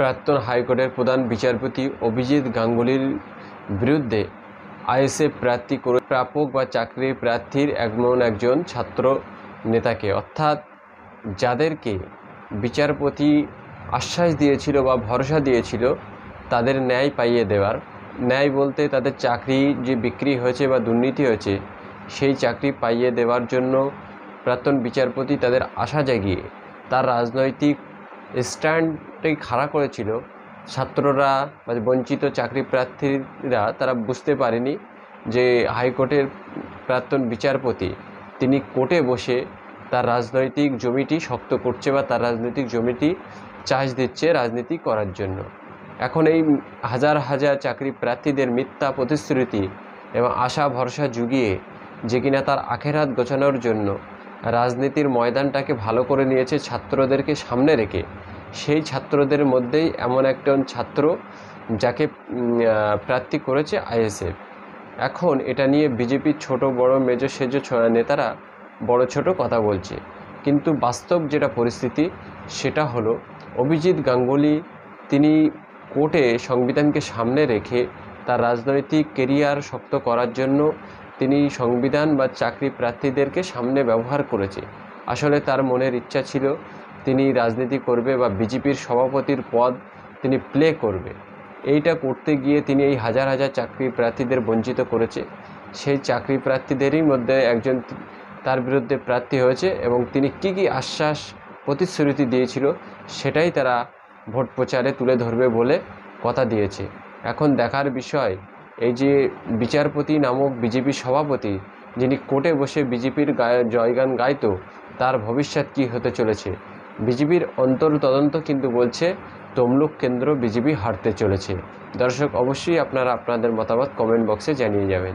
প্রাক্তন হাইকোর্টের প্রধান বিচারপতি অভিজিৎ গাঙ্গুলির বিরুদ্ধে আইএসএফ প্রার্থী করে প্রাপক বা চাকরির প্রার্থীর এমন একজন ছাত্র নেতাকে, অর্থাৎ যাদেরকে বিচারপতি আশ্বাস দিয়েছিল বা ভরসা দিয়েছিল তাদের ন্যায় পাইয়ে দেওয়ার, ন্যায় বলতে তাদের চাকরি যে বিক্রি হয়েছে বা দুর্নীতি হয়েছে সেই চাকরি পাইয়ে দেওয়ার জন্য প্রাক্তন বিচারপতি তাদের আশা জাগিয়ে তার রাজনৈতিক স্ট্যান্ডটাই খাড়া করেছিল। ছাত্ররা বা বঞ্চিত চাকরি প্রার্থীরা তারা বুঝতে পারেনি যে হাইকোর্টের প্রাক্তন বিচারপতি তিনি কোর্টে বসে তার রাজনৈতিক জমিটি শক্ত করছে বা তার রাজনৈতিক জমিটি চাষ দিচ্ছে রাজনীতি করার জন্য। এখন এই হাজার হাজার চাকরি প্রার্থীদের মিথ্যা প্রতিশ্রুতি এবং আশা ভরসা জুগিয়ে যে কিনা তার আখেরাত গোছানোর জন্য রাজনীতির ময়দানটাকে ভালো করে নিয়েছে ছাত্রদেরকে সামনে রেখে, সেই ছাত্রদের মধ্যেই এমন একজন ছাত্র যাকে প্রার্থী করেছে আইএসএফ। এখন এটা নিয়ে বিজেপির ছোট বড় মেজো সেজো নেতারা বড় ছোট কথা বলছে, কিন্তু বাস্তব যেটা পরিস্থিতি সেটা হলো অভিজিৎ গাঙ্গুলি তিনি কোর্টে সংবিধানকে সামনে রেখে তার রাজনৈতিক কেরিয়ার শক্ত করার জন্য তিনি সংবিধান বা চাকরি প্রার্থীদেরকে সামনে ব্যবহার করেছে। আসলে তার মনের ইচ্ছা ছিল তিনি রাজনীতি করবে বা বিজেপির সভাপতির পদ তিনি প্লে করবে। এইটা করতে গিয়ে তিনি এই হাজার হাজার চাকরি প্রার্থীদের বঞ্চিত করেছে। সেই চাকরি প্রার্থীদেরই মধ্যে একজন তার বিরুদ্ধে প্রার্থী হয়েছে এবং তিনি কী আশ্বাস প্রতিশ্রুতি দিয়েছিল সেটাই তারা ভোট প্রচারে তুলে ধরবে বলে কথা দিয়েছে। এখন দেখার বিষয় এই যে বিচারপতি নামক বিজেপি সভাপতি যিনি কোর্টে বসে বিজেপির জয়গান গাইতো তার ভবিষ্যৎ কী হতে চলেছে। বিজেপির তদন্ত কিন্তু বলছে তমলুক কেন্দ্র বিজেপি হারতে চলেছে। দর্শক, অবশ্যই আপনারা আপনাদের মতামত কমেন্ট বক্সে জানিয়ে যাবেন।